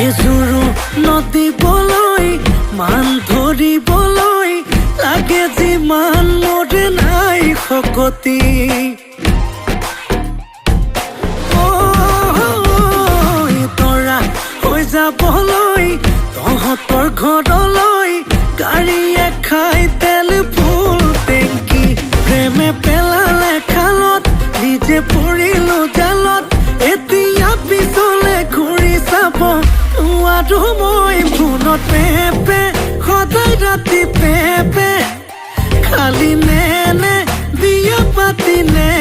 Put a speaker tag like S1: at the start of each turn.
S1: এজুৰু নদীবলৈ মান ধৰিবলৈ লাগে যিমান মোৰে নাই শকতি তৰা হৈ যাবলৈ তহঁতৰ ঘৰলৈ গাড়ীয়ে খাই তেল ফুল টেংকি প্ৰেমে পেলালে খালত নিজে পৰিলো জালত এতিয়া পিছলে ঘূৰি চাব আৰু মই ফোনত পেপে সদায় ৰাতি পেপে খালি নে বিয়া পাতি নে